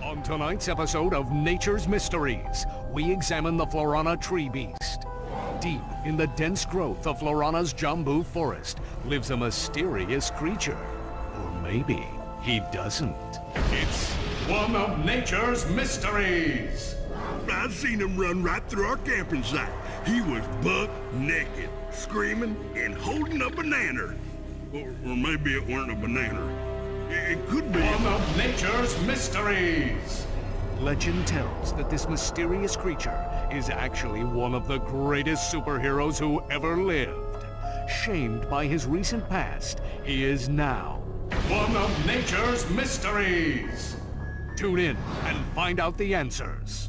On tonight's episode of Nature's Mysteries, we examine the Florana tree beast. Deep in the dense growth of Florana's Jambu forest lives a mysterious creature. Or maybe he doesn't. It's one of nature's mysteries. I seen him run right through our camping site. He was buck naked, screaming and holding a banana. Or maybe it weren't a banana. It could be one of nature's mysteries. Legend tells that this mysterious creature is actually one of the greatest superheroes who ever lived. Shamed by his recent past, he is now one of nature's mysteries. Tune in and find out the answers.